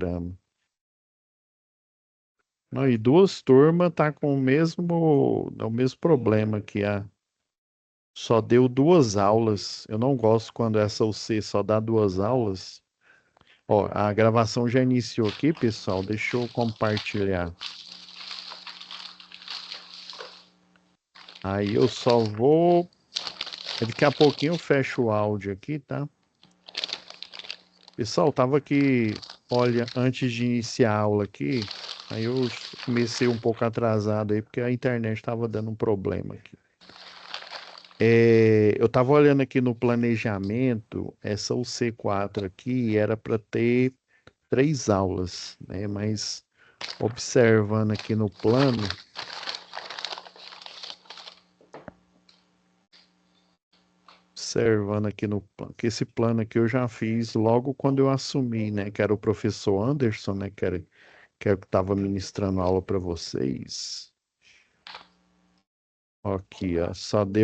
cronograma. Não, e duas turmas tá com o mesmo problema que só deu duas aulas. Eu não gosto quando essa UC só dá duas aulas. Ó, a gravação já iniciou aqui, pessoal. Deixa eu compartilhar. Aí eu só vou. Daqui a pouquinho eu fecho o áudio aqui, tá? Pessoal, tava aqui, olha, antes de iniciar a aula aqui, aí eu comecei um pouco atrasado aí, porque a internet estava dando um problema aqui. Eu estava olhando aqui no planejamento, essa UC4 aqui era para ter três aulas, né? Mas observando aqui no plano, observando aqui no plano, que esse plano aqui eu já fiz logo quando eu assumi, né? Que era o professor Anderson, né? Que estava ministrando aula para vocês. Aqui, ó,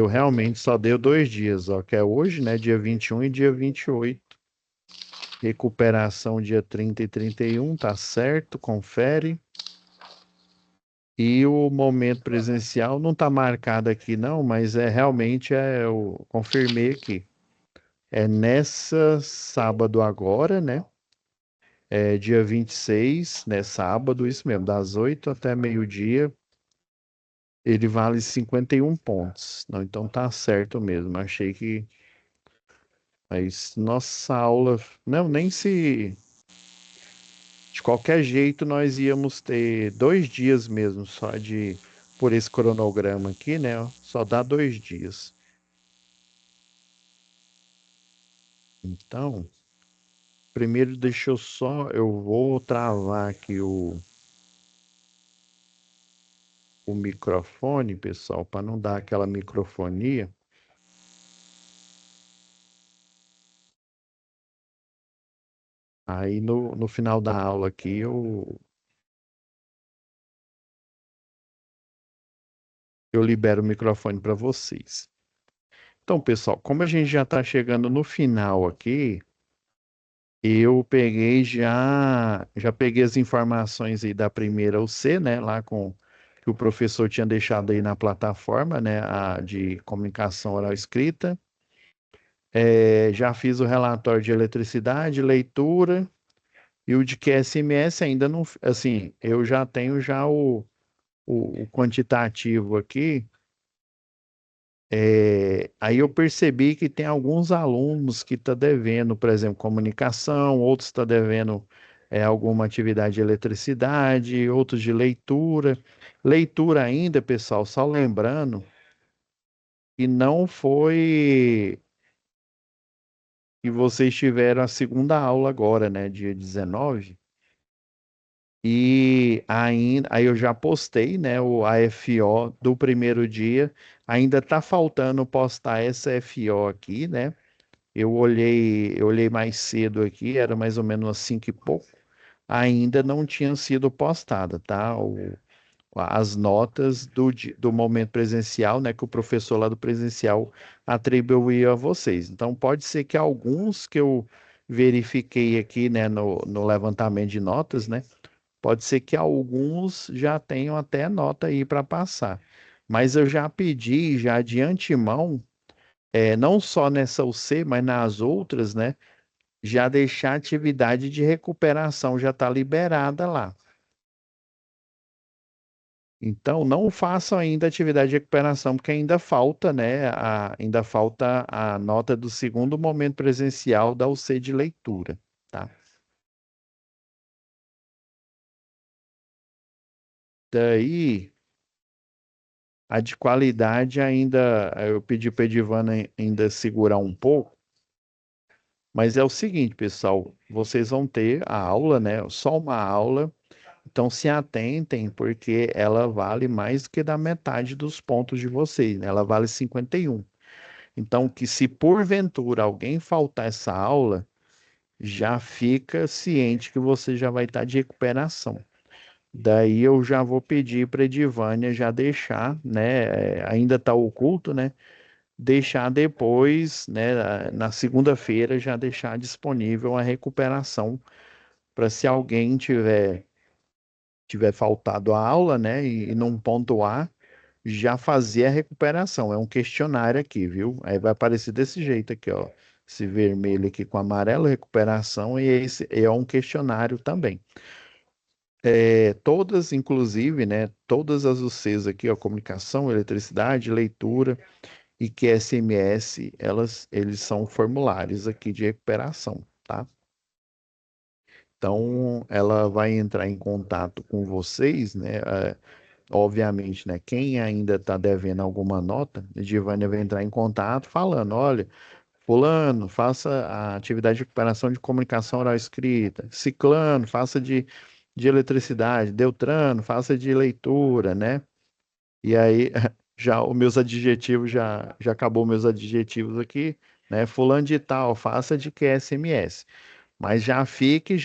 realmente só deu 2 dias, ó, que é hoje, né, dia 21 e dia 28. Recuperação dia 30 e 31, tá certo, confere. E o momento presencial não tá marcado aqui não, mas realmente eu confirmei aqui. É nessa sábado agora, né? É dia 26, né, sábado, isso mesmo, das 8 até meio-dia. Ele vale 51 pontos. Não, então tá certo mesmo. Achei que. Mas nossa aula. Não, nem se. De qualquer jeito, nós íamos ter 2 dias mesmo, só de. Por esse cronograma aqui, né? Só dá 2 dias. Então, primeiro deixa eu só. Eu vou travar aqui o microfone, pessoal, para não dar aquela microfonia. Aí no final da aula aqui eu libero o microfone para vocês. Então, pessoal, como a gente já está chegando no final aqui, eu já peguei as informações aí da primeira UC, né, lá com que o professor tinha deixado aí na plataforma, né, a de comunicação oral escrita. Já fiz o relatório de eletricidade, leitura e o de QSMS ainda não, assim, eu já tenho já o quantitativo aqui. Aí eu percebi que tem alguns alunos que estão devendo, por exemplo, comunicação, outros estão devendo alguma atividade de eletricidade, outros de leitura. Leitura ainda, pessoal, só lembrando que não foi que vocês tiveram a segunda aula agora, né, dia 19. E ainda, aí eu já postei, né, o AFO do primeiro dia. Ainda tá faltando postar essa FO aqui, né? Eu olhei mais cedo aqui, era mais ou menos às 5 e pouco. Ainda não tinham sido postadas, tá? As notas do momento presencial, né? Que o professor lá do presencial atribuiu a vocês. Então, pode ser que alguns que eu verifiquei aqui, né? No levantamento de notas, né? Pode ser que alguns já tenham até nota aí para passar. Mas eu já pedi, já de antemão, não só nessa UC, mas nas outras, né? Já deixar a atividade de recuperação já está liberada lá. Então, não façam ainda atividade de recuperação, porque ainda falta, né? Ainda falta a nota do segundo momento presencial da UC de leitura, tá? Daí, a de qualidade ainda, eu pedi para a Edivana ainda segurar um pouco, mas é o seguinte, pessoal, vocês vão ter a aula, né? Só uma aula. Então se atentem, porque ela vale mais do que da metade dos pontos de vocês, né? Ela vale 51. Então, que se porventura alguém faltar essa aula, já fica ciente que você já vai estar de recuperação. Daí eu já vou pedir para a Edivânia já deixar, né? Ainda está oculto, né? Deixar depois, né? Na segunda-feira, já deixar disponível a recuperação para se alguém tiver faltado a aula, né, e não pontuar, já fazer a recuperação. É um questionário aqui, viu? Aí vai aparecer desse jeito aqui, ó. Esse vermelho aqui com amarelo, recuperação, e esse é um questionário também. Todas, inclusive, né, todas as UCs aqui, ó, comunicação, eletricidade, leitura e QSMS, eles são formulários aqui de recuperação, tá? Então, ela vai entrar em contato com vocês, né? Obviamente, né? Quem ainda está devendo alguma nota, a Giovanni vai entrar em contato falando, olha, fulano, faça a atividade de recuperação de comunicação oral escrita. Ciclano, faça de eletricidade. Deltrano, faça de leitura, né? E aí, já os meus adjetivos, já acabou meus adjetivos aqui, né? Fulano de tal, faça de QSMS. Mas já fique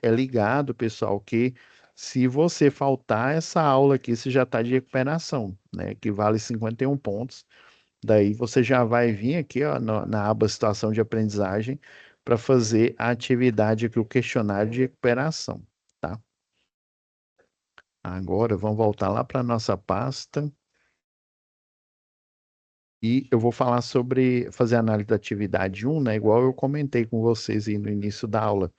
ligado, pessoal, que se você faltar essa aula aqui, você já está de recuperação, né? Que vale 51 pontos. Daí você já vai vir aqui, ó, na aba situação de aprendizagem para fazer a atividade aqui, o questionário de recuperação, tá? Agora vamos voltar lá para a nossa pasta e eu vou falar sobre fazer a análise da atividade um, né? Igual eu comentei com vocês aí no início da aula.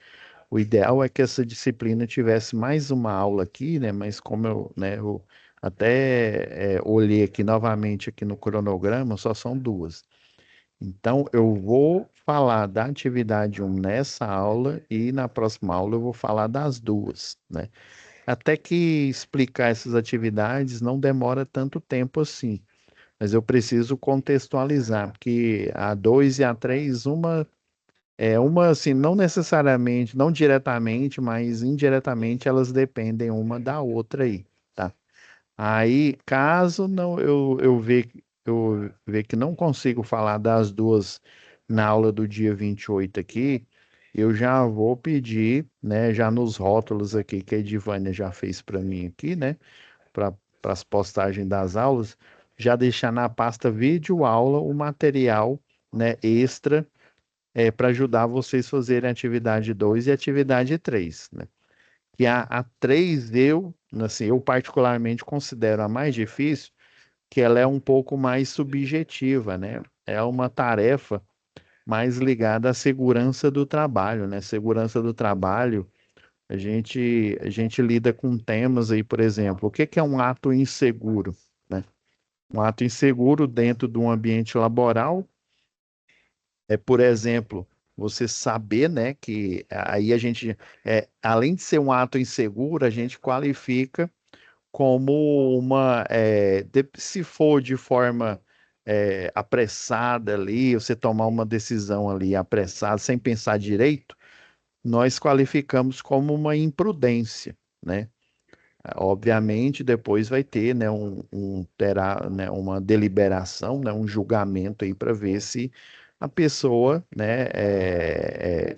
O ideal é que essa disciplina tivesse mais uma aula aqui, né? Mas como eu até olhei aqui novamente aqui no cronograma, só são duas. Então, eu vou falar da atividade um nessa aula e na próxima aula eu vou falar das duas, né? Até que explicar essas atividades não demora tanto tempo assim, mas eu preciso contextualizar, porque a 2 e a 3 uma assim, não necessariamente, não diretamente, mas indiretamente elas dependem uma da outra aí, tá? Aí, caso não eu ver que não consigo falar das duas na aula do dia 28 aqui, eu já vou pedir, né, já nos rótulos aqui que a Edivânia já fez para mim aqui, né, para as postagens das aulas, já deixar na pasta vídeo aula o material, né, extra para ajudar vocês a fazerem a atividade 2 e a atividade 3, né? Que a 3 assim, eu particularmente considero a mais difícil, que ela é um pouco mais subjetiva, né? É uma tarefa mais ligada à segurança do trabalho, né? Segurança do trabalho, a gente lida com temas aí, por exemplo, o que que é um ato inseguro, né? Um ato inseguro dentro de um ambiente laboral por exemplo, você saber, né, que aí a gente, além de ser um ato inseguro, a gente qualifica como se for de forma apressada ali, você tomar uma decisão ali apressada, sem pensar direito, nós qualificamos como uma imprudência, né? Obviamente, depois vai ter, né, terá, né, uma deliberação, né, um julgamento aí para ver se a pessoa, né,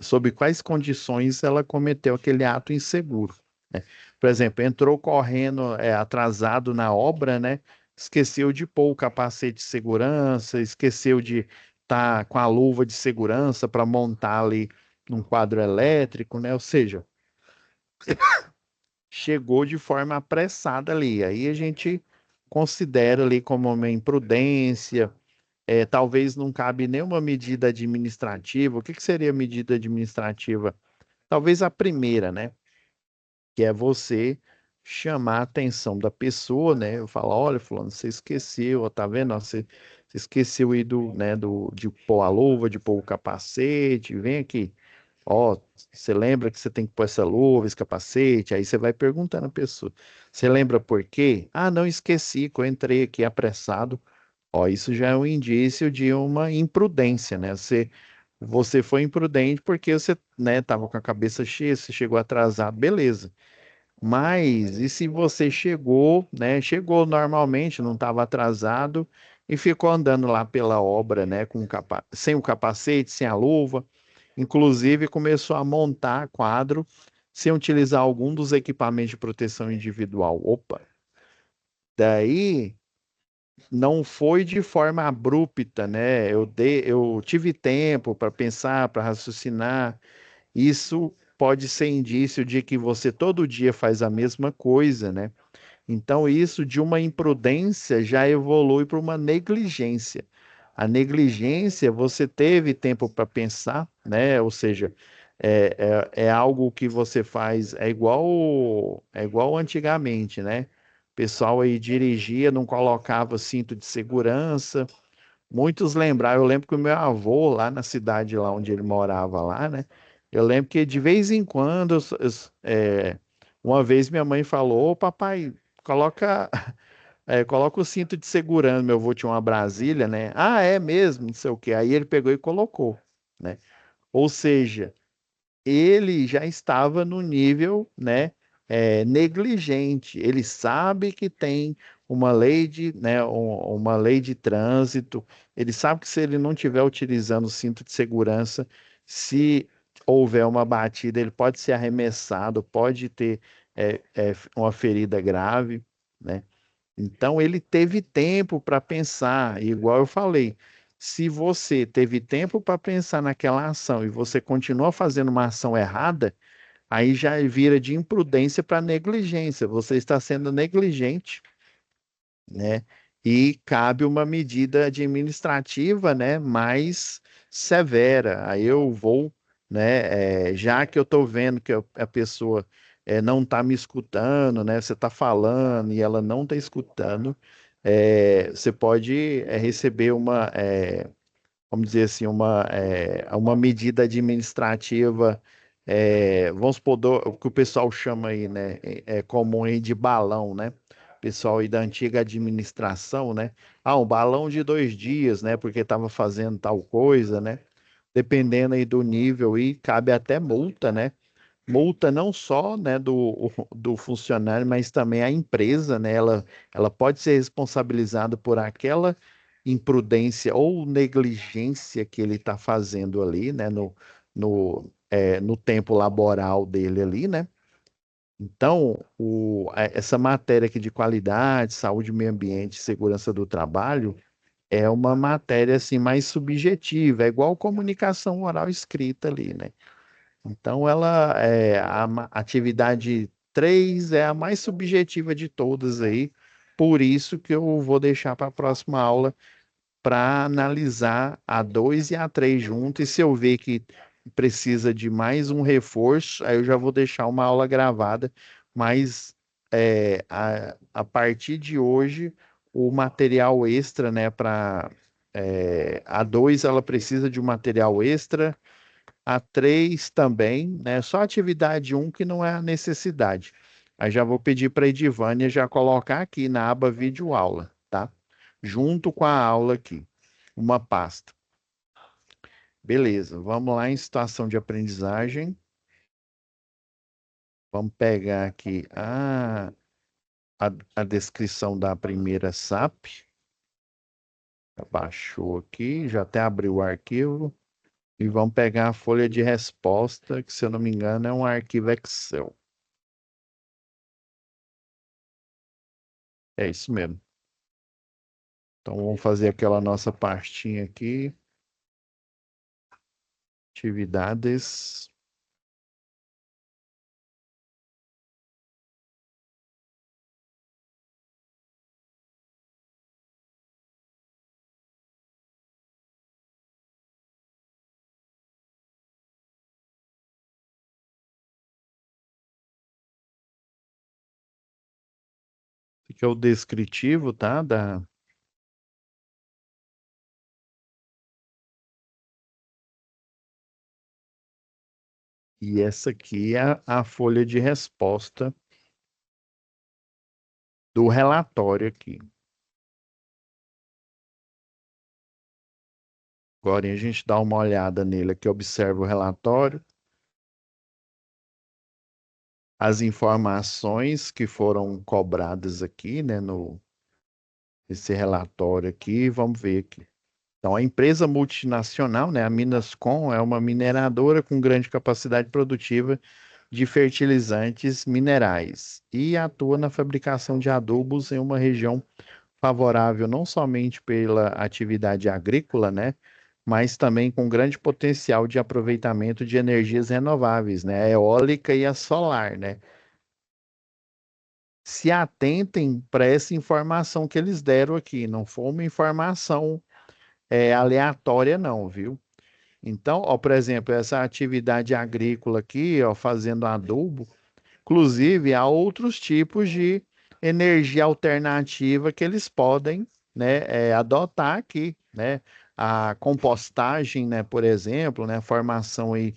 sob quais condições ela cometeu aquele ato inseguro, né? Por exemplo, entrou correndo, atrasado na obra, né, esqueceu de pôr o capacete de segurança, esqueceu de estar com a luva de segurança para montar ali num quadro elétrico, né? Ou seja, chegou de forma apressada ali. Aí a gente considera ali como uma imprudência, talvez não cabe nenhuma medida administrativa. O que que seria medida administrativa? Talvez a primeira, né? Que é você chamar a atenção da pessoa, né? Eu falo, olha, fulano, você esqueceu, ó, tá vendo? Ó, você esqueceu aí de pôr a luva, de pôr o capacete, vem aqui. Ó, você lembra que você tem que pôr essa luva, esse capacete? Aí você vai perguntando à pessoa. Você lembra por quê? Ah, não esqueci, que eu entrei aqui apressado. Ó, isso já é um indício de uma imprudência, né? Você foi imprudente porque você, né, tava com a cabeça cheia, você chegou atrasado, beleza. Mas e se você chegou, né? Chegou normalmente, não estava atrasado e ficou andando lá pela obra, né? Sem o capacete, sem a luva. Inclusive começou a montar quadro sem utilizar algum dos equipamentos de proteção individual. Opa! Daí não foi de forma abrupta, né? Eu tive tempo para pensar, para raciocinar. Isso pode ser indício de que você todo dia faz a mesma coisa, né? Então, isso de uma imprudência já evolui para uma negligência. A negligência, você teve tempo para pensar, né? Ou seja, é algo que você faz, é igual antigamente, né? O pessoal aí dirigia, não colocava cinto de segurança. Muitos lembraram, eu lembro que o meu avô, lá na cidade lá onde ele morava lá, né? Eu lembro que de vez em quando, uma vez minha mãe falou, ô papai, coloca, coloca o cinto de segurança, meu avô tinha uma Brasília, né? Ah, é mesmo, não sei o quê. Aí ele pegou e colocou, né? Ou seja, ele já estava no nível, né, negligente. Ele sabe que tem uma lei uma lei de trânsito. Ele sabe que se ele não estiver utilizando o cinto de segurança, se houver uma batida, ele pode ser arremessado, pode ter uma ferida grave, né? Então ele teve tempo para pensar, e igual eu falei, se você teve tempo para pensar naquela ação e você continua fazendo uma ação errada, aí já vira de imprudência para negligência. Você está sendo negligente, né? E cabe uma medida administrativa, né, mais severa. Aí eu vou, né, já que eu estou vendo que a pessoa não está me escutando, né, você está falando e ela não está escutando, você pode receber vamos dizer assim, uma medida administrativa, vamos supor, o que o pessoal chama aí, né, comum aí de balão, né? Pessoal aí da antiga administração, né? Ah, um balão de 2 dias, né? Porque estava fazendo tal coisa, né? Dependendo aí do nível, e cabe até multa, né? Multa não só, né, do funcionário, mas também a empresa, né? Ela pode ser responsabilizada por aquela imprudência ou negligência que ele está fazendo ali, né, no tempo laboral dele ali, né? Então, essa matéria aqui de qualidade, saúde, meio ambiente, segurança do trabalho é uma matéria assim mais subjetiva, é igual comunicação oral escrita ali, né? Então, atividade 3 é a mais subjetiva de todas aí, por isso que eu vou deixar para a próxima aula para analisar a 2 e a 3 junto, e se eu ver que precisa de mais um reforço, aí eu já vou deixar uma aula gravada, mas a partir de hoje, o material extra, né, a 2 ela precisa de um material extra, a 3 também, né? Só a atividade um que não é a necessidade. Aí já vou pedir para a Edivânia já colocar aqui na aba vídeo aula, tá? Junto com a aula aqui, uma pasta. Beleza, vamos lá em situação de aprendizagem. Vamos pegar aqui a descrição da primeira SAP. Baixou aqui, já até abriu o arquivo. E vamos pegar a folha de resposta, que se eu não me engano é um arquivo Excel. É isso mesmo. Então vamos fazer aquela nossa pastinha aqui. Atividades. Esse aqui é o descritivo, tá? E essa aqui é a folha de resposta do relatório aqui. Agora a gente dá uma olhada nele aqui, observa o relatório, as informações que foram cobradas aqui, né, no esse relatório aqui, vamos ver aqui. Então, a empresa multinacional, né, a Minascom, é uma mineradora com grande capacidade produtiva de fertilizantes minerais e atua na fabricação de adubos em uma região favorável não somente pela atividade agrícola, né, mas também com grande potencial de aproveitamento de energias renováveis, né? A eólica e a solar, né? Se atentem para essa informação que eles deram aqui, não foi uma informação aleatória, não, viu? Então, ó, por exemplo, essa atividade agrícola aqui, ó, fazendo adubo, inclusive há outros tipos de energia alternativa que eles podem, né, adotar aqui, né? A compostagem, né, por exemplo, né, formação aí,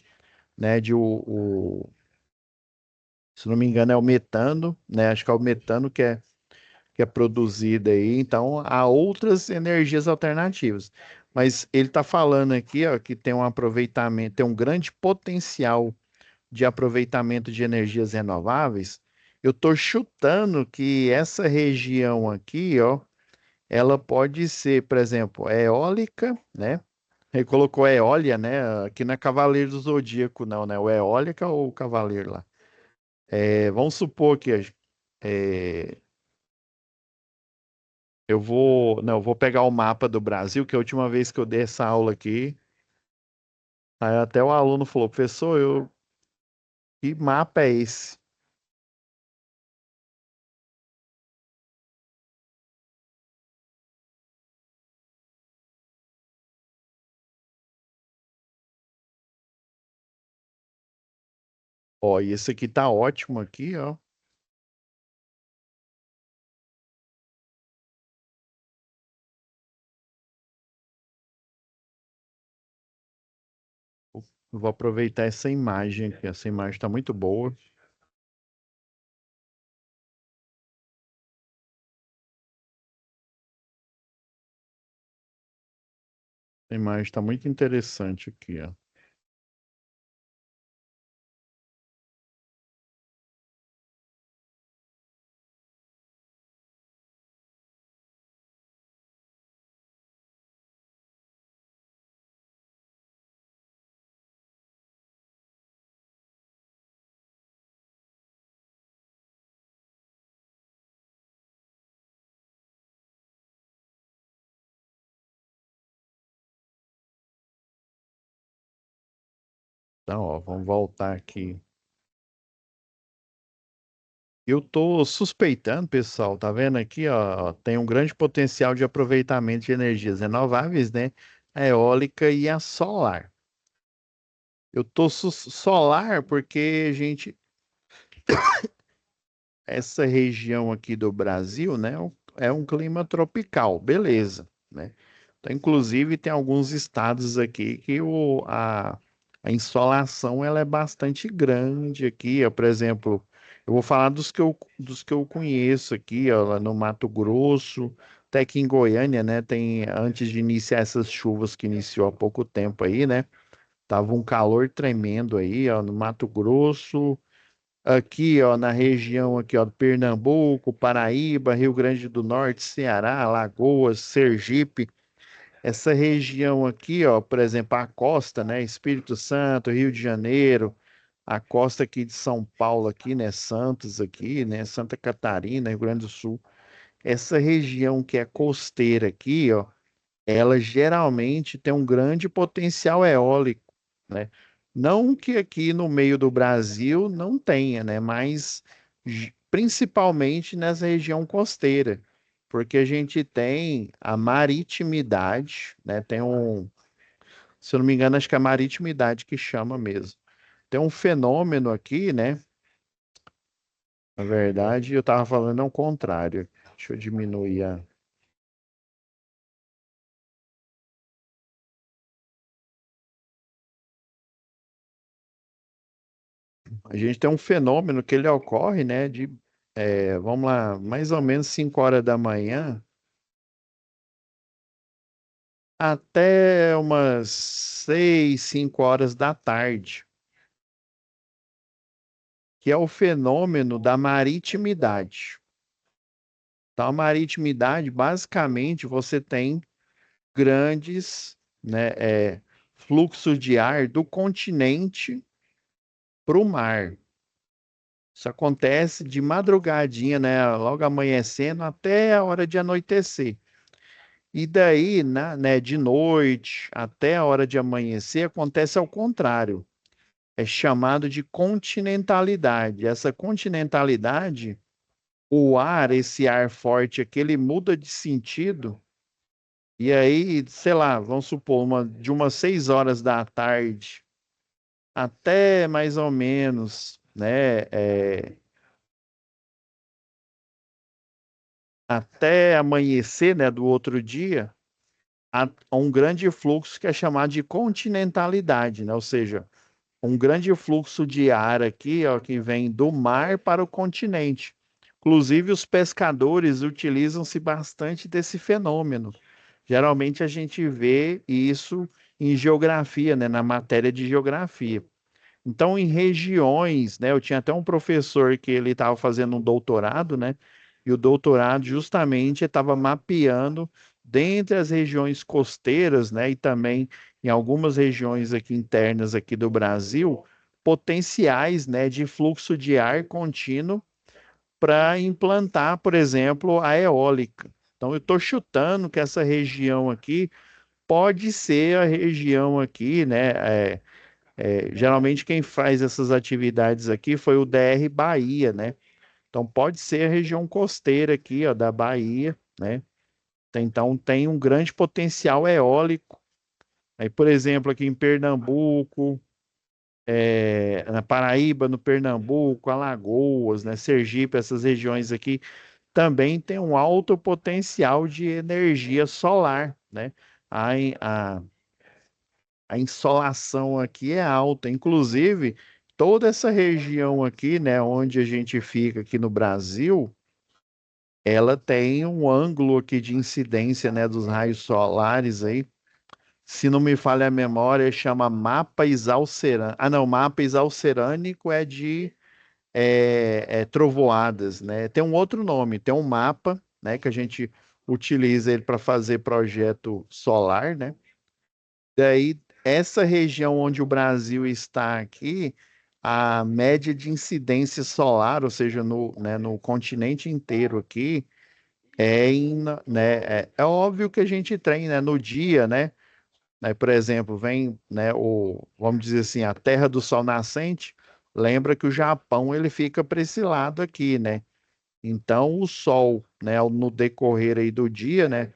né, se não me engano é o metano, né? Acho que é o metano que é produzida aí. Então, há outras energias alternativas. Mas ele está falando aqui, ó, que tem um aproveitamento, tem um grande potencial de aproveitamento de energias renováveis. Eu estou chutando que essa região aqui, ó, ela pode ser, por exemplo, eólica, né? Ele colocou eólia, né? Aqui não é Cavaleiro do Zodíaco, não, né? O eólica ou o Cavaleiro lá. Vamos supor que é, eu vou pegar o mapa do Brasil, que a última vez que eu dei essa aula aqui, aí até o aluno falou, professor, que mapa é esse? Ó, e esse aqui tá ótimo aqui, ó. Eu vou aproveitar essa imagem aqui, essa imagem está muito boa. A imagem está muito interessante aqui, ó. Então, ó, vamos voltar aqui. Eu tô suspeitando, pessoal, tá vendo aqui, ó, tem um grande potencial de aproveitamento de energias renováveis, né? A eólica e a solar. Eu tô solar porque, gente, essa região aqui do Brasil, né, é um clima tropical, beleza, né? Então, inclusive, tem alguns estados aqui que a insolação ela é bastante grande aqui, ó, por exemplo, eu vou falar dos que eu conheço aqui, ó, lá no Mato Grosso, até que em Goiânia, né, tem, antes de iniciar essas chuvas que iniciou há pouco tempo aí, né, tava um calor tremendo aí, ó, no Mato Grosso, aqui, ó, na região aqui, ó, do Pernambuco, Paraíba, Rio Grande do Norte, Ceará, Alagoas, Sergipe, essa região aqui, ó, por exemplo, a costa, né, Espírito Santo, Rio de Janeiro, a costa aqui de São Paulo aqui, né, Santos aqui, né, Santa Catarina, Rio Grande do Sul, essa região que é costeira aqui, ó, ela geralmente tem um grande potencial eólico, né? Não que aqui no meio do Brasil não tenha, né? Mas principalmente nessa região costeira, porque a gente tem a maritimidade, né? Se eu não me engano, acho que é a maritimidade que chama mesmo. Tem um fenômeno aqui, né? Na verdade, eu estava falando ao contrário. Deixa eu diminuir a. A gente tem um fenômeno que ele ocorre, né, vamos lá, mais ou menos 5 horas da manhã até umas 6, 5 horas da tarde, que é o fenômeno da maritimidade. Então, a maritimidade, basicamente, você tem grandes, né, fluxos de ar do continente para o mar. Isso acontece de madrugadinha, né, logo amanhecendo até a hora de anoitecer. E daí, né, de noite até a hora de amanhecer, acontece ao contrário. É chamado de continentalidade. Essa continentalidade, o ar, esse ar forte aqui, ele muda de sentido. E aí, sei lá, vamos supor, de umas 6 horas da tarde até mais ou menos, né, até amanhecer, né, do outro dia, há um grande fluxo que é chamado de continentalidade, né? Ou seja, um grande fluxo de ar aqui, ó, que vem do mar para o continente. Inclusive, os pescadores utilizam-se bastante desse fenômeno. Geralmente a gente vê isso em geografia, né, na matéria de geografia. Então, em regiões, né, eu tinha até um professor que ele estava fazendo um doutorado, né, e o doutorado justamente estava mapeando dentre as regiões costeiras, né, e também em algumas regiões aqui internas aqui do Brasil, potenciais, né, de fluxo de ar contínuo para implantar, por exemplo, a eólica. Então, eu estou chutando que essa região aqui pode ser a região aqui, né, geralmente quem faz essas atividades aqui foi o DR Bahia, né? Então pode ser a região costeira aqui, ó, da Bahia, né? Então tem um grande potencial eólico. Aí, por exemplo, aqui em Pernambuco, na Paraíba, no Pernambuco, Alagoas, né? Sergipe, essas regiões aqui também tem um alto potencial de energia solar, né? A, a, a insolação aqui é alta. Inclusive, toda essa região aqui, né, onde a gente fica aqui no Brasil, ela tem um ângulo aqui de incidência, né, dos raios solares aí. Se não me falha a memória, chama mapa exalcerânico. Ah, não, mapa exalcerânico é de trovoadas, né? Tem um outro nome, tem um mapa, né, que a gente utiliza ele para fazer projeto solar, né? Daí, essa região onde o Brasil está aqui, a média de incidência solar, ou seja, no continente inteiro aqui, é óbvio que a gente tem, né, no dia, né, por exemplo, vem, né, vamos dizer assim, a Terra do Sol nascente, lembra que o Japão, ele fica para esse lado aqui, né? Então, o Sol, né, no decorrer aí do dia, né,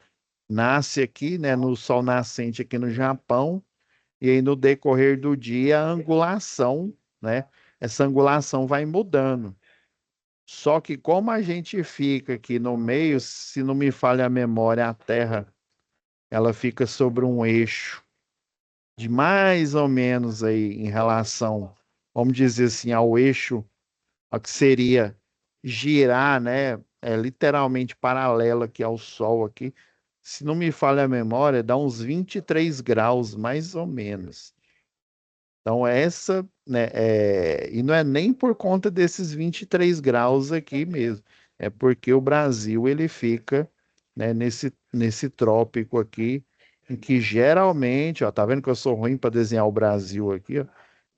nasce aqui, né, no Sol nascente aqui no Japão, e aí no decorrer do dia a angulação, né? Essa angulação vai mudando. Só que como a gente fica aqui no meio, se não me falha a memória, a Terra, ela fica sobre um eixo de mais ou menos aí em relação, vamos dizer assim, ao eixo, ao que seria girar, né? É literalmente paralelo aqui ao Sol aqui. Se não me falha a memória, dá uns 23 graus, mais ou menos. Então, né, e não é nem por conta desses 23 graus aqui mesmo, é porque o Brasil ele fica, né, nesse trópico aqui, em que geralmente, ó, tá vendo que eu sou ruim para desenhar o Brasil aqui, ó,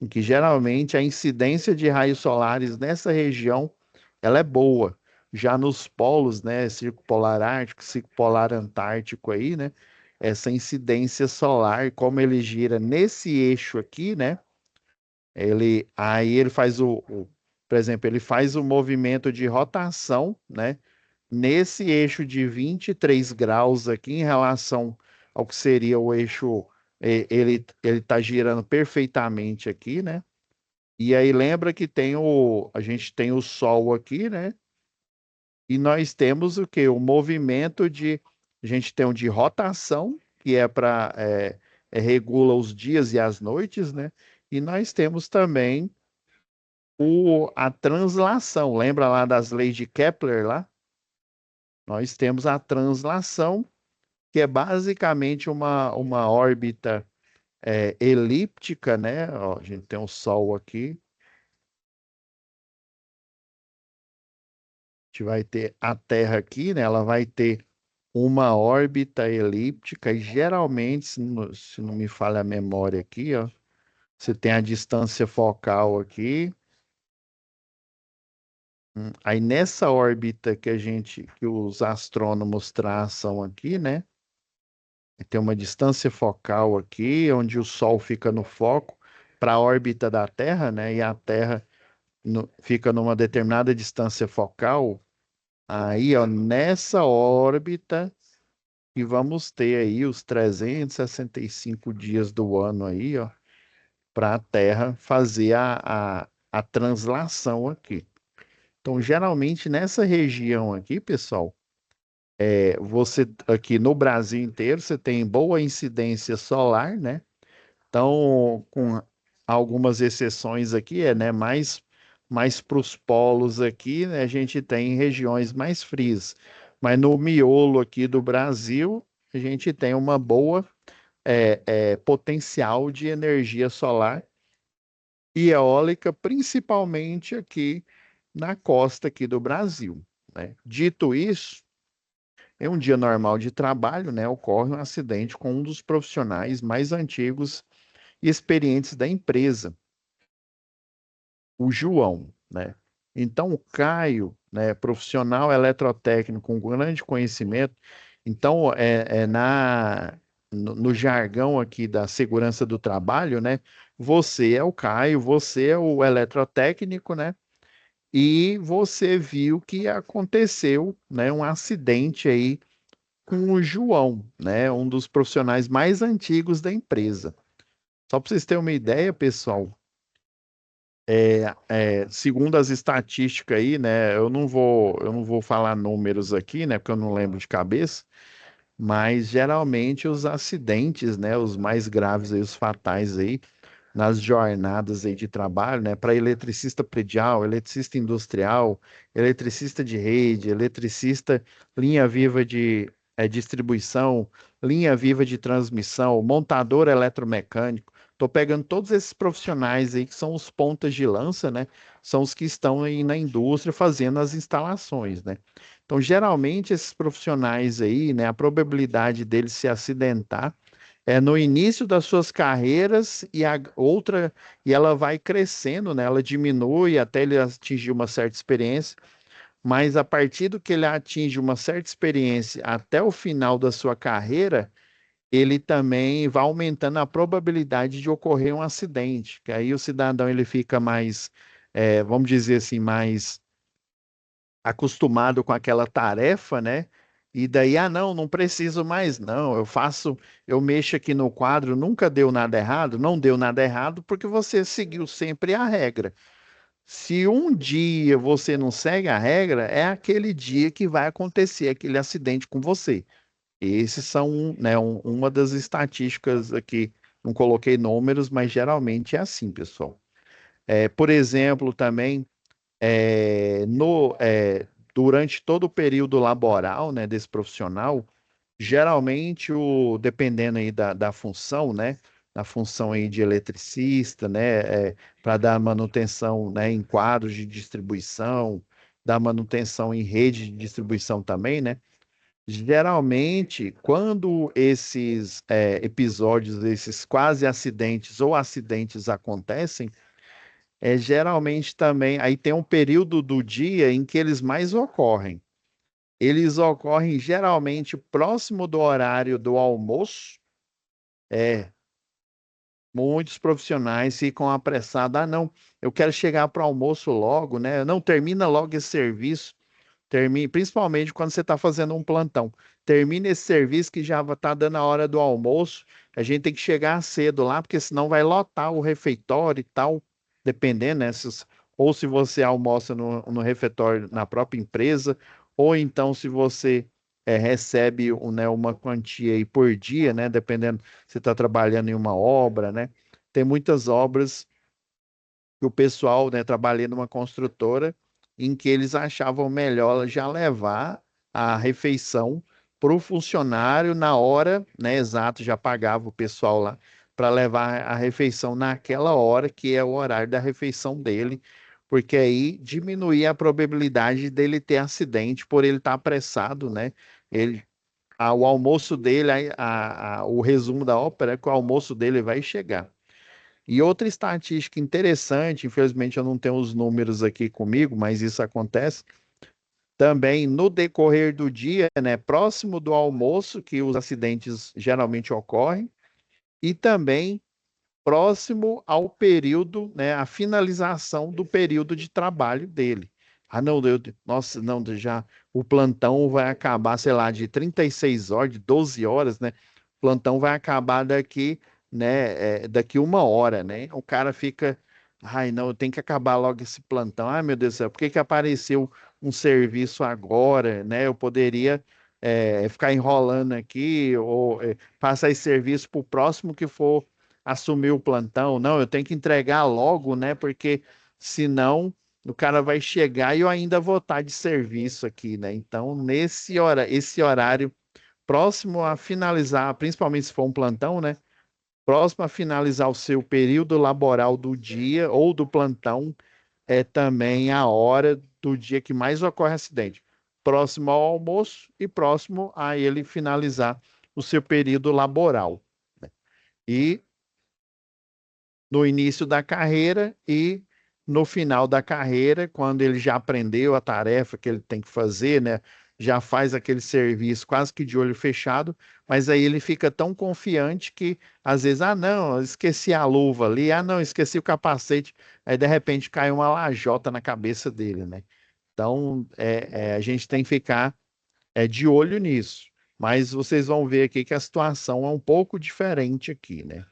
em que geralmente a incidência de raios solares nessa região, ela é boa. Já nos polos, né, Círculo Polar Ártico, Círculo Polar Antártico aí, né, essa incidência solar, como ele gira nesse eixo aqui, né? Aí ele faz por exemplo, ele faz o movimento de rotação, né? Nesse eixo de 23 graus aqui em relação ao que seria o eixo, ele está girando perfeitamente aqui, né? E aí lembra que a gente tem o Sol aqui, né? E nós temos o quê? O movimento a gente tem o de rotação, que é para, regula os dias e as noites, né? E nós temos também a translação. Lembra lá das leis de Kepler lá? Nós temos a translação, que é basicamente uma órbita elíptica, né? Ó, a gente tem o Sol aqui, a gente vai ter a Terra aqui, né? Ela vai ter uma órbita elíptica e geralmente, se não me falha a memória aqui, ó, você tem a distância focal aqui. Aí nessa órbita que os astrônomos traçam aqui, né? Tem uma distância focal aqui, onde o Sol fica no foco para a órbita da Terra, né? E a Terra fica numa determinada distância focal. Aí, ó, nessa órbita, e vamos ter aí os 365 dias do ano aí, ó, para a Terra fazer a translação aqui. Então, geralmente nessa região aqui, pessoal, você aqui no Brasil inteiro, você tem boa incidência solar, né? Então, com algumas exceções aqui, né, mais para os polos aqui, né, a gente tem regiões mais frias. Mas no miolo aqui do Brasil, a gente tem uma boa potencial de energia solar e eólica, principalmente aqui na costa aqui do Brasil, né? Dito isso, em um dia normal de trabalho, né, ocorre um acidente com um dos profissionais mais antigos e experientes da empresa, o João, né? Então, o Caio, né, profissional eletrotécnico com grande conhecimento, então, no jargão aqui da segurança do trabalho, né, você é o Caio, você é o eletrotécnico, né, e você viu que aconteceu, né, um acidente aí com o João, né, um dos profissionais mais antigos da empresa. Só para vocês terem uma ideia, pessoal, segundo as estatísticas aí, né, eu não vou falar números aqui, né, porque eu não lembro de cabeça, mas geralmente os acidentes, né, os mais graves aí, os fatais aí, nas jornadas aí de trabalho, né, para eletricista predial, eletricista industrial, eletricista de rede, eletricista linha viva de distribuição, linha viva de transmissão, montador eletromecânico. Estou pegando todos esses profissionais aí que são os pontas de lança, né? São os que estão aí na indústria fazendo as instalações, né? Então, geralmente esses profissionais aí, né, a probabilidade deles se acidentar no início das suas carreiras e a outra e ela vai crescendo, né? Ela diminui até ele atingir uma certa experiência, mas a partir do que ele atinge uma certa experiência até o final da sua carreira, ele também vai aumentando a probabilidade de ocorrer um acidente, que aí o cidadão ele fica mais, vamos dizer assim, mais acostumado com aquela tarefa, né? E daí, não preciso mais, não. Eu mexo aqui no quadro, nunca deu nada errado, não deu nada errado, porque você seguiu sempre a regra. Se um dia você não segue a regra, é aquele dia que vai acontecer aquele acidente com você. Esses são, né, uma das estatísticas aqui. Não coloquei números, mas geralmente é assim, pessoal. Por exemplo, também é, no, é, durante todo o período laboral, né, desse profissional, geralmente dependendo aí da função, né, da função aí de eletricista, né, para dar manutenção, né, em quadros de distribuição, dar manutenção em rede de distribuição também, né, geralmente quando esses episódios, esses quase acidentes ou acidentes acontecem, geralmente também, aí tem um período do dia em que eles mais ocorrem. Eles ocorrem geralmente próximo do horário do almoço. É, muitos profissionais ficam apressados. Ah, não, eu quero chegar para o almoço logo, né? Não, termina logo esse serviço. Termine, principalmente quando você está fazendo um plantão. Termine esse serviço que já está dando a hora do almoço. A gente tem que chegar cedo lá, porque senão vai lotar o refeitório e tal, dependendo, né? Ou se você almoça no refeitório na própria empresa, ou então se você recebe né, uma quantia aí por dia, né? Dependendo se você está trabalhando em uma obra, né? Tem muitas obras que o pessoal, né, trabalhei numa construtora em que eles achavam melhor já levar a refeição para o funcionário na hora, né, exato, já pagava o pessoal lá para levar a refeição naquela hora que é o horário da refeição dele, porque aí diminuía a probabilidade dele ter acidente por ele estar apressado, né? Ele, o almoço dele, o resumo da ópera é que o almoço dele vai chegar. E outra estatística interessante, infelizmente eu não tenho os números aqui comigo, mas isso acontece. Também no decorrer do dia, né, próximo do almoço, que os acidentes geralmente ocorrem, e também próximo ao período, né, a finalização do período de trabalho dele. Ah, não, nossa, não, já o plantão vai acabar, sei lá, de 36 horas, de 12 horas, né? O plantão vai acabar daqui, né, daqui uma hora, né? O cara fica, ai, não, eu tenho que acabar logo esse plantão. Ai, meu Deus do céu, por que que apareceu um serviço agora, né? Eu poderia ficar enrolando aqui ou passar esse serviço para o próximo que for assumir o plantão. Não, eu tenho que entregar logo, né? Porque senão o cara vai chegar e eu ainda vou estar de serviço aqui, né? Então, esse horário próximo a finalizar, principalmente se for um plantão, né? Próximo a finalizar o seu período laboral do dia ou do plantão, é também a hora do dia que mais ocorre acidente. Próximo ao almoço e próximo a ele finalizar o seu período laboral. E no início da carreira e no final da carreira, quando ele já aprendeu a tarefa que ele tem que fazer, né? Já faz aquele serviço quase que de olho fechado, mas aí ele fica tão confiante que às vezes, ah, não, eu esqueci a luva ali, ah, não, esqueci o capacete, aí de repente cai uma lajota na cabeça dele, né? Então, a gente tem que ficar de olho nisso. Mas vocês vão ver aqui que a situação é um pouco diferente aqui, né?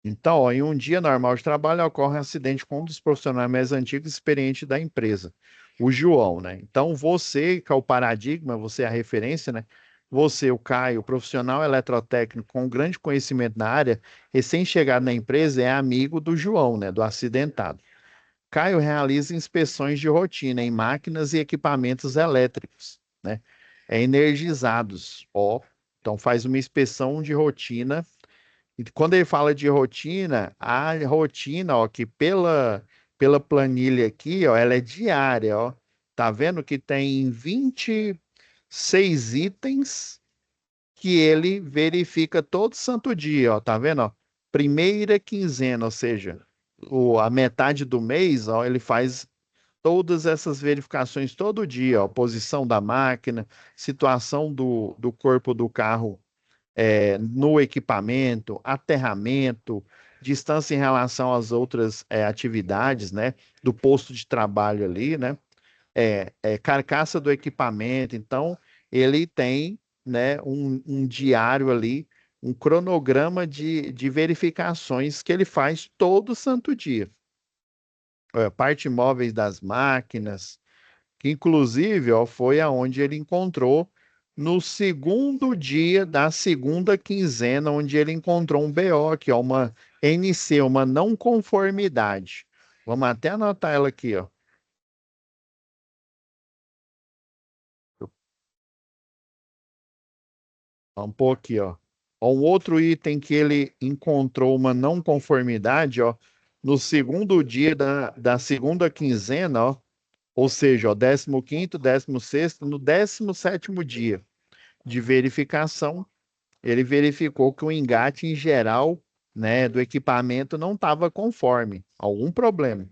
Então, ó, em um dia normal de trabalho, ocorre um acidente com um dos profissionais mais antigos e experientes da empresa, o João, né? Então, você, que é o paradigma, você é a referência, né? Você, o Caio, profissional eletrotécnico com grande conhecimento na área, recém-chegado na empresa, é amigo do João, né? Do acidentado. Caio realiza inspeções de rotina em máquinas e equipamentos elétricos, né? Energizados, ó. Então, faz uma inspeção de rotina e quando ele fala de rotina, a rotina, ó, que pela planilha aqui, ó, ela é diária, ó. Tá vendo que tem 26 itens que ele verifica todo santo dia, ó. Tá vendo, ó? Primeira quinzena, ou seja, a metade do mês, ó, ele faz todas essas verificações todo dia, ó. Posição da máquina, situação do corpo do carro no equipamento, aterramento, distância em relação às outras atividades, né, do posto de trabalho ali, né, carcaça do equipamento. Então, ele tem, né, um diário ali, um cronograma de verificações que ele faz todo santo dia. Parte móveis das máquinas, que inclusive, ó, foi aonde ele encontrou no segundo dia da segunda quinzena, onde ele encontrou um BO aqui, ó, uma NC, uma não conformidade. Vamos até anotar ela aqui, ó. Vamos pôr aqui, ó. Ó, um outro item que ele encontrou uma não conformidade, ó, no segundo dia da segunda quinzena, ó, ou seja, ó, 15º, 16º, no 17º dia de verificação, ele verificou que o engate em geral, né, do equipamento não estava conforme, algum problema.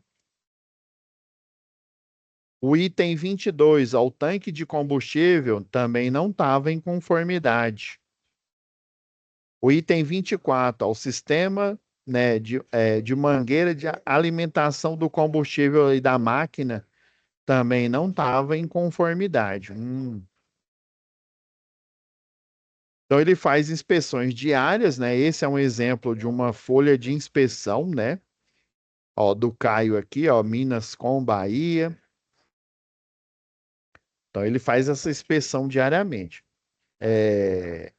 O item 22, ao tanque de combustível, também não estava em conformidade. O item 24, ao sistema, né, de mangueira de alimentação do combustível e da máquina, também não estava em conformidade. Então ele faz inspeções diárias, né? Esse é um exemplo de uma folha de inspeção, né? Ó, do Caio aqui, ó, Minas com Bahia. Então ele faz essa inspeção diariamente. É,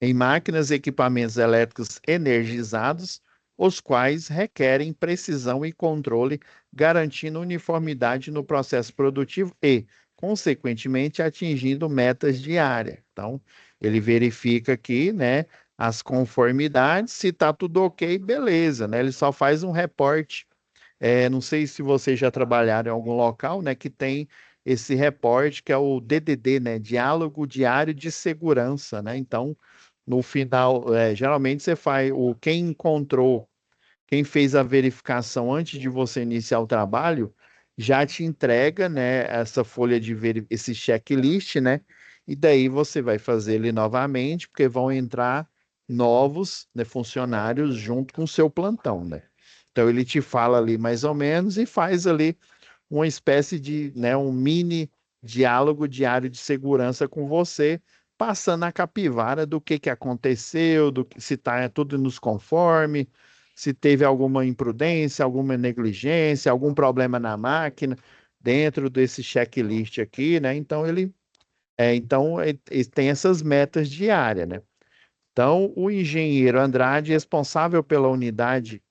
em máquinas e equipamentos elétricos energizados, os quais requerem precisão e controle, garantindo uniformidade no processo produtivo e, consequentemente, atingindo metas diárias. Então, ele verifica aqui, né, as conformidades, se está tudo ok, beleza, né? Ele só faz um reporte. Não sei se vocês já trabalharam em algum local, né, que tem esse reporte que é o DDD, né, Diálogo Diário de Segurança, né? Então, no final, geralmente você faz quem encontrou, quem fez a verificação antes de você iniciar o trabalho, já te entrega, né, essa folha de esse checklist, né? E daí você vai fazer ele novamente, porque vão entrar novos, né, funcionários junto com o seu plantão, né? Então ele te fala ali mais ou menos e faz ali uma espécie de, né, um mini diálogo diário de segurança com você, passando a capivara do que aconteceu, se está tudo nos conforme, se teve alguma imprudência, alguma negligência, algum problema na máquina, dentro desse checklist aqui, né? Então ele tem essas metas diárias, né? Então, o engenheiro Andrade, responsável pela unidade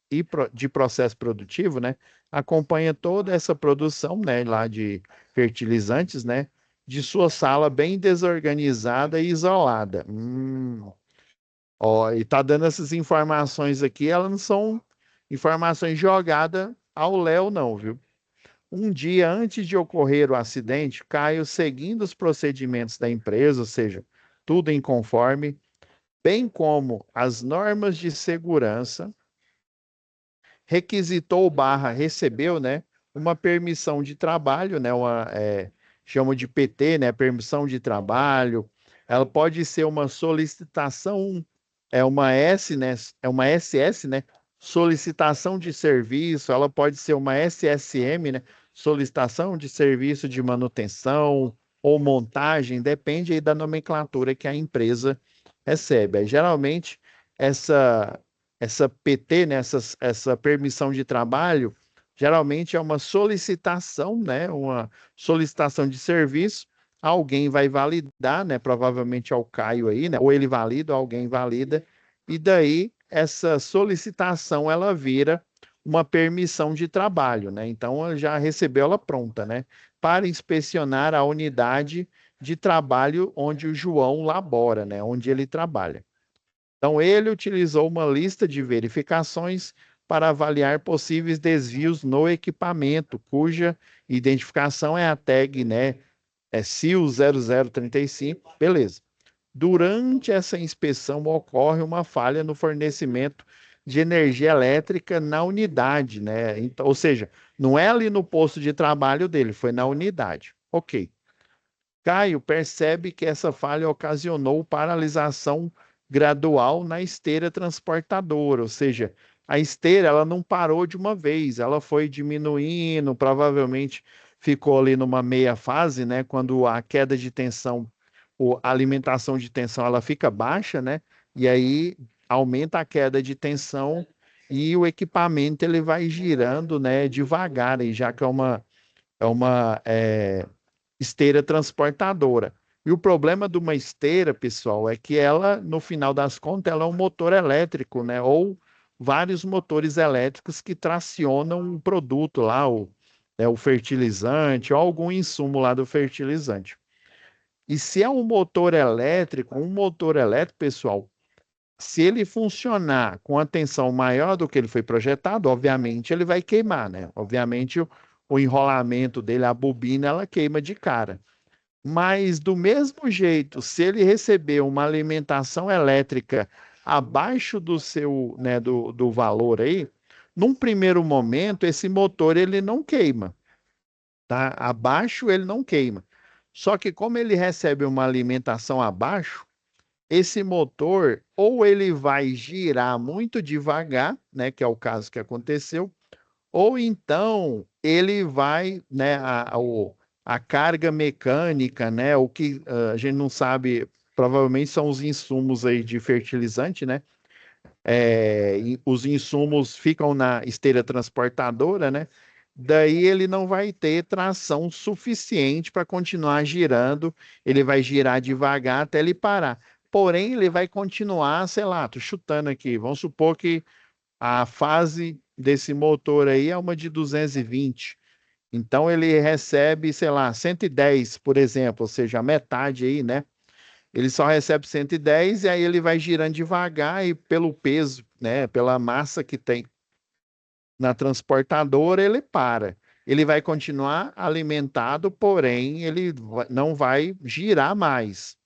de processo produtivo, né, acompanha toda essa produção, né, lá de fertilizantes, né, de sua sala bem desorganizada e isolada. Ó, e tá dando essas informações aqui, elas não são informações jogadas ao léu, não, viu? Um dia antes de ocorrer o acidente, Caio, seguindo os procedimentos da empresa, ou seja, tudo em conforme, bem como as normas de segurança, requisitou barra recebeu, né, uma permissão de trabalho, né, chamam de PT, né, permissão de trabalho. Ela pode ser uma solicitação, é uma S, né, é uma SS, né, solicitação de serviço. Ela pode ser uma SSM, né, solicitação de serviço de manutenção ou montagem, depende aí da nomenclatura que a empresa recebe. Geralmente essa essa PT, né, essa permissão de trabalho, geralmente é uma solicitação, né, uma solicitação de serviço. Alguém vai validar, né, provavelmente é o Caio aí, né, ou ele valida, ou alguém valida, e daí essa solicitação ela vira uma permissão de trabalho, né? Então ela já recebeu ela pronta, né, para inspecionar a unidade de trabalho onde o João labora, né, onde ele trabalha. Então, ele utilizou uma lista de verificações para avaliar possíveis desvios no equipamento, cuja identificação é a tag, né, é SIL 0035, beleza. Durante essa inspeção ocorre uma falha no fornecimento de energia elétrica na unidade, né? Então, ou seja, não é ali no posto de trabalho dele, foi na unidade. Ok. Caio percebe que essa falha ocasionou paralisação gradual na esteira transportadora, ou seja, a esteira ela não parou de uma vez, ela foi diminuindo, provavelmente ficou ali numa meia fase, né? Quando a queda de tensão, ou a alimentação de tensão, ela fica baixa, né? E aí aumenta a queda de tensão e o equipamento ele vai girando, né? Devagar, e já que é uma esteira transportadora. E o problema de uma esteira, pessoal, é que ela, no final das contas, ela é um motor elétrico, né? Ou vários motores elétricos que tracionam o produto lá, o fertilizante, ou algum insumo lá do fertilizante. E se é um motor elétrico, pessoal, se ele funcionar com a tensão maior do que ele foi projetado, obviamente ele vai queimar, né? Obviamente o enrolamento dele, a bobina, ela queima de cara. Mas do mesmo jeito, se ele receber uma alimentação elétrica abaixo do seu, né, do valor aí, num primeiro momento esse motor ele não queima, tá? Abaixo ele não queima. Só que como ele recebe uma alimentação abaixo, esse motor ou ele vai girar muito devagar, né, que é o caso que aconteceu, ou então ele vai, né, a carga mecânica, né, o que a gente não sabe, provavelmente são os insumos aí de fertilizante, né? Os insumos ficam na esteira transportadora, né? Daí ele não vai ter tração suficiente para continuar girando, ele vai girar devagar até ele parar. Porém, ele vai continuar, sei lá, tô chutando aqui, vamos supor que a fase desse motor aí é uma de 220. Então ele recebe, sei lá, 110, por exemplo, ou seja, a metade aí, né? Ele só recebe 110 e aí ele vai girando devagar e pelo peso, né, pela massa que tem na transportadora, ele para. Ele vai continuar alimentado, porém ele não vai girar mais.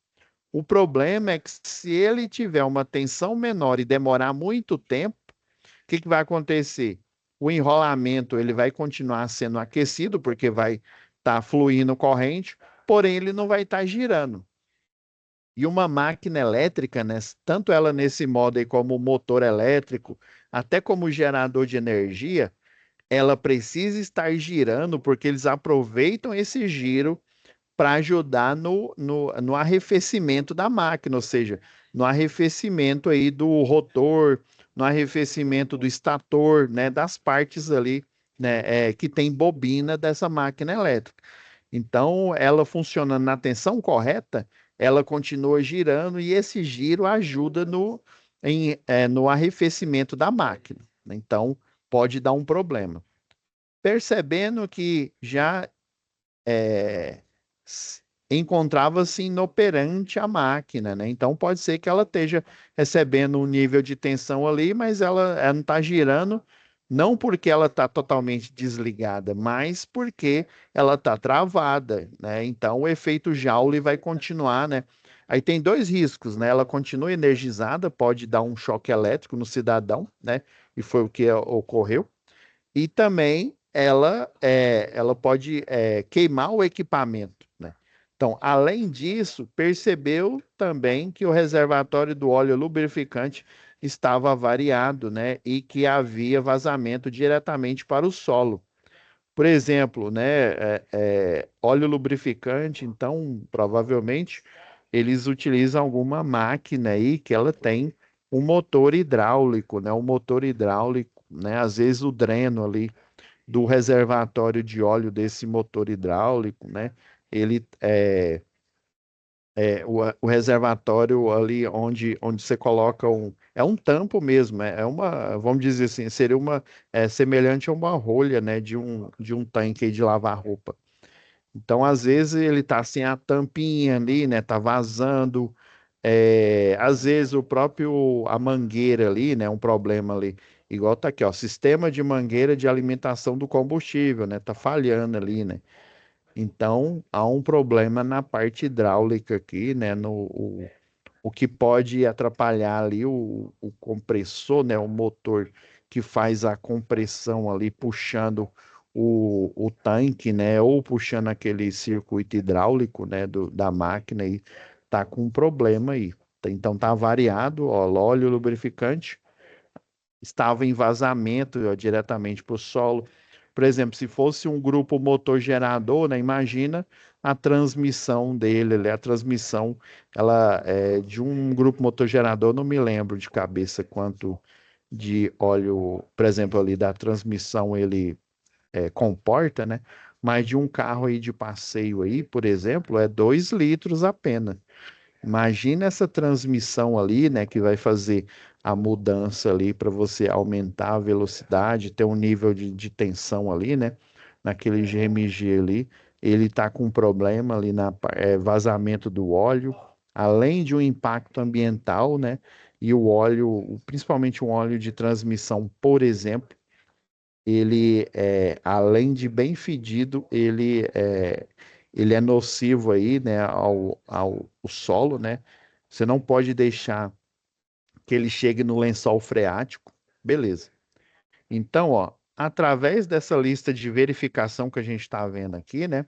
O problema é que se ele tiver uma tensão menor e demorar muito tempo, o que vai acontecer? o enrolamento ele vai continuar sendo aquecido, porque vai estar fluindo corrente, porém ele não vai estar girando. E uma máquina elétrica, né, tanto ela nesse modo aí como o motor elétrico, até como gerador de energia, ela precisa estar girando porque eles aproveitam esse giro para ajudar no arrefecimento da máquina, ou seja, no arrefecimento aí do rotor, no arrefecimento do estator, né, das partes ali, né, que tem bobina dessa máquina elétrica. Então, ela funcionando na tensão correta, ela continua girando e esse giro ajuda no arrefecimento da máquina, né? Então, pode dar um problema. Percebendo que já é, encontrava-se inoperante a máquina, né? Então pode ser que ela esteja recebendo um nível de tensão ali, mas ela não está girando, não porque ela está totalmente desligada, mas porque ela está travada, né? Então o efeito Joule vai continuar, né? Aí tem dois riscos, né? Ela continua energizada, pode dar um choque elétrico no cidadão, né? E foi o que ocorreu. E também ela pode queimar o equipamento, né? Então, além disso, percebeu também que o reservatório do óleo lubrificante estava avariado, né? E que havia vazamento diretamente para o solo. Por exemplo, né? Óleo lubrificante, então, provavelmente, eles utilizam alguma máquina aí que ela tem um motor hidráulico, né? Um motor hidráulico, né? Às vezes o dreno ali do reservatório de óleo desse motor hidráulico, né? Ele o reservatório ali onde você coloca é um tampo mesmo, é uma, vamos dizer assim, seria uma semelhante a uma rolha, né? De um tanque aí de lavar roupa. Então, às vezes ele tá sem a tampinha ali, né? Tá vazando. Às vezes a mangueira ali, né? Um problema ali. Igual tá aqui, ó, sistema de mangueira de alimentação do combustível, né? Tá falhando ali, né? Então, há um problema na parte hidráulica aqui, né? O que pode atrapalhar ali o compressor, né? O motor que faz a compressão ali, puxando o tanque, né? Ou puxando aquele circuito hidráulico, né? Da máquina e tá com um problema aí. Então tá variado, ó, óleo lubrificante estava em vazamento, ó, diretamente para o solo. Por exemplo, se fosse um grupo motor gerador, né, imagina a transmissão dele, a transmissão ela é de um grupo motor gerador, não me lembro de cabeça quanto de óleo, por exemplo, ali da transmissão ele comporta, né? Mas de um carro aí de passeio aí, por exemplo, é 2 litros apenas. Imagina essa transmissão ali, né, que vai fazer a mudança ali para você aumentar a velocidade, ter um nível de tensão ali, né, naquele GMG ali. Ele está com um problema ali na vazamento do óleo, além de um impacto ambiental, né, e o óleo, principalmente um óleo de transmissão, por exemplo, ele além de bem fedido, ele é nocivo aí, né, ao solo, né? Você não pode deixar que ele chegue no lençol freático, beleza. Então, ó, através dessa lista de verificação que a gente está vendo aqui, né,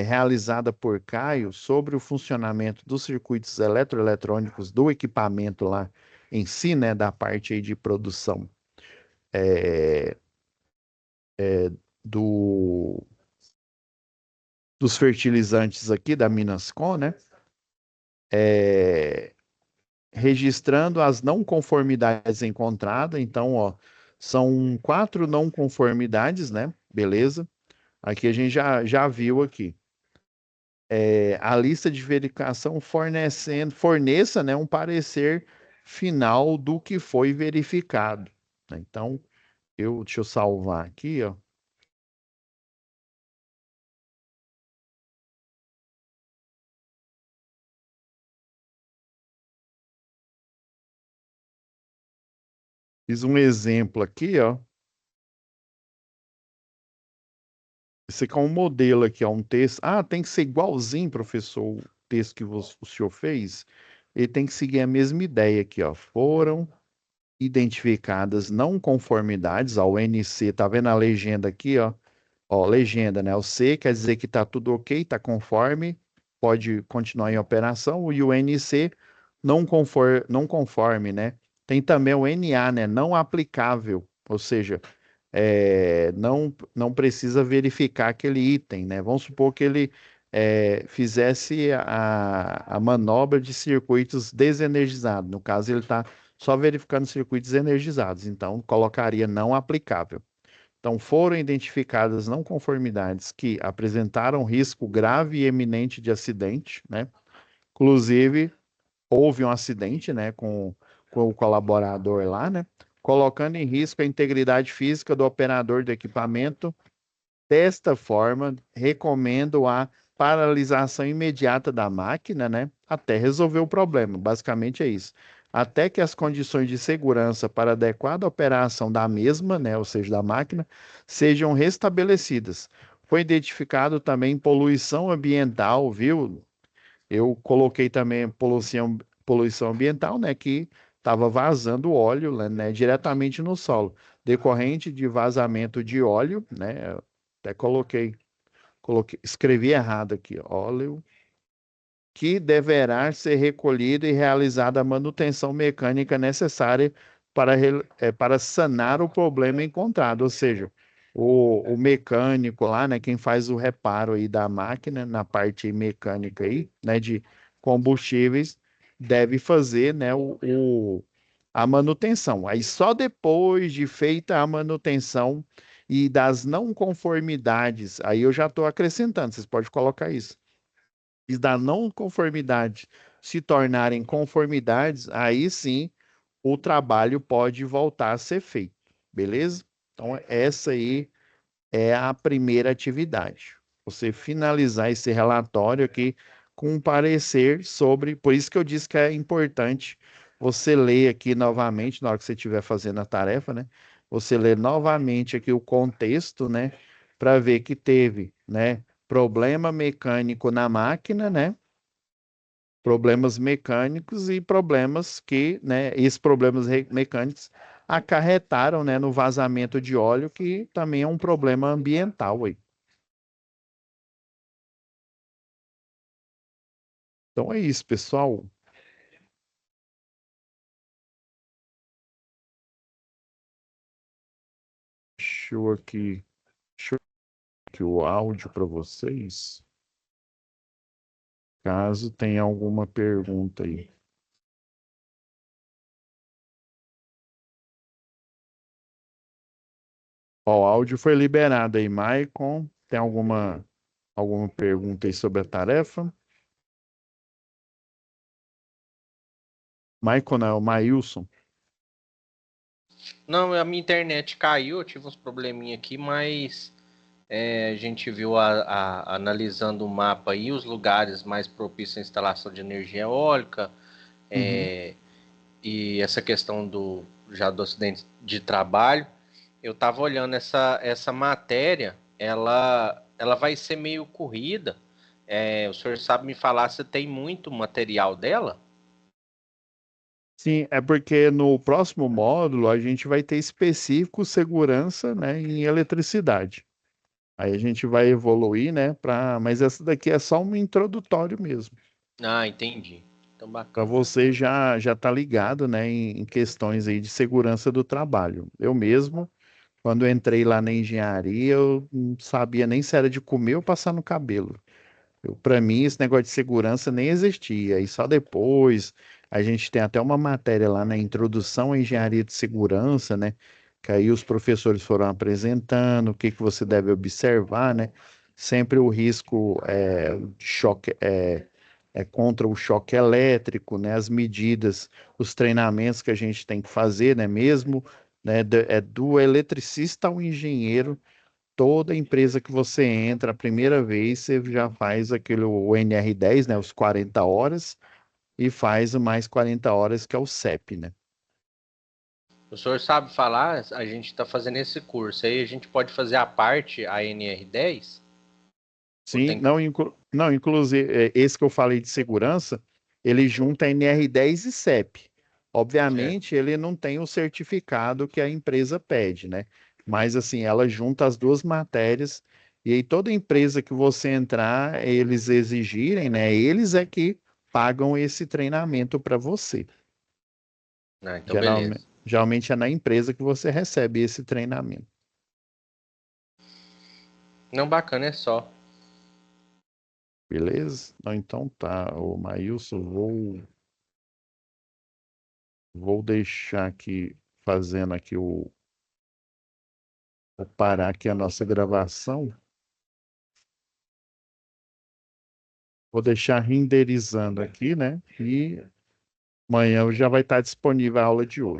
realizada por Caio sobre o funcionamento dos circuitos eletroeletrônicos do equipamento lá em si, né, da parte aí de produção do dos fertilizantes aqui da Minascom, né? É, registrando as não conformidades encontradas. Então, ó, são 4 não conformidades, né? Beleza. Aqui a gente já viu aqui. A lista de verificação forneça, né, um parecer final do que foi verificado, né? Então, deixa eu salvar aqui, ó. Fiz um exemplo aqui, ó. Esse aqui é um modelo aqui, ó, um texto. Ah, tem que ser igualzinho, professor, o texto que o senhor fez. Ele tem que seguir a mesma ideia aqui, ó. Foram identificadas não conformidades, ó, o NC, tá vendo a legenda aqui, ó? Ó, legenda, né? O C quer dizer que tá tudo ok, tá conforme, pode continuar em operação, e o NC não conforme, né? Tem também o NA, né? Não aplicável, ou seja, não precisa verificar aquele item, né? Vamos supor que ele fizesse a manobra de circuitos desenergizados. No caso, ele está só verificando circuitos energizados, então colocaria não aplicável. Então, foram identificadas não conformidades que apresentaram risco grave e eminente de acidente, né? Inclusive, houve um acidente, né, com o colaborador lá, né? Colocando em risco a integridade física do operador do equipamento. Desta forma, recomendo a paralisação imediata da máquina, né, até resolver o problema. Basicamente é isso. Até que as condições de segurança para adequada operação da mesma, né, ou seja, da máquina, sejam restabelecidas. Foi identificado também poluição ambiental, viu? Eu coloquei também poluição ambiental, né, que estava vazando óleo, né, diretamente no solo, decorrente de vazamento de óleo, né? Até escrevi errado aqui, óleo que deverá ser recolhido e realizada a manutenção mecânica necessária para sanar o problema encontrado. Ou seja, o mecânico lá, né, quem faz o reparo aí da máquina, na parte mecânica aí, né, de combustíveis, deve fazer, né, a manutenção. Aí só depois de feita a manutenção e das não conformidades, aí eu já estou acrescentando, vocês podem colocar isso e da não conformidade se tornarem conformidades, aí sim o trabalho pode voltar a ser feito, beleza? Então, essa aí é a primeira atividade. Você finalizar esse relatório aqui com um parecer sobre. Por isso que eu disse que é importante você ler aqui novamente, na hora que você estiver fazendo a tarefa, né? Você ler novamente aqui o contexto, né? Para ver que teve, né? Problema mecânico na máquina, né? Problemas mecânicos e problemas que, né, esses problemas mecânicos acarretaram, né, no vazamento de óleo, que também é um problema ambiental aí. Então é isso, pessoal. Deixa eu aqui o áudio para vocês, caso tenha alguma pergunta aí. Ó, o áudio foi liberado aí, Maicon. Tem alguma pergunta aí sobre a tarefa? Maicon não, é o Mailson. Não, a minha internet caiu, eu tive uns probleminha aqui, mas a gente viu analisando o mapa aí os lugares mais propícios à instalação de energia eólica, Uhum. e essa questão do acidente de trabalho. Eu estava olhando essa matéria, ela vai ser meio corrida. O senhor sabe me falar se tem muito material dela? Sim, é porque no próximo módulo a gente vai ter específico segurança, né, em eletricidade. Aí a gente vai evoluir, né, mas essa daqui é só um introdutório mesmo, Ah, entendi. Então, para bacana. você já tá ligado, né, em questões aí de segurança do trabalho. Eu mesmo, quando entrei lá na engenharia, eu não sabia nem se era de comer ou passar no cabelo. Para mim, esse negócio de segurança nem existia. E só depois a gente tem até uma matéria lá na introdução à engenharia de segurança, né? Que aí os professores foram apresentando o que que você deve observar, né? Sempre o risco de choque é contra o choque elétrico, né? As medidas, os treinamentos que a gente tem que fazer, né? Mesmo, né? É do eletricista ao engenheiro. Toda empresa que você entra a primeira vez, você já faz aquele o NR10, né, os 40 horas, e faz o mais 40 horas, que é o CEP, né? O senhor sabe falar, a gente está fazendo esse curso aí, a gente pode fazer a parte, a NR10? Ou Sim, tem que... não, inclusive, esse que eu falei de segurança, ele junta NR10 e CEP. Obviamente, ele não tem o certificado que a empresa pede, né? Mas assim, ela junta as duas matérias e aí toda empresa que você entrar, eles exigirem, né? Eles é que pagam esse treinamento para você. Ah, então Geralmente, beleza. geralmente é na empresa que você recebe esse treinamento. Não, bacana, é só. Beleza? Não, então tá, ô Maílson, vou deixar aqui, fazendo aqui vou parar aqui a nossa gravação. Vou deixar renderizando aqui, né? E amanhã já vai estar disponível a aula de hoje.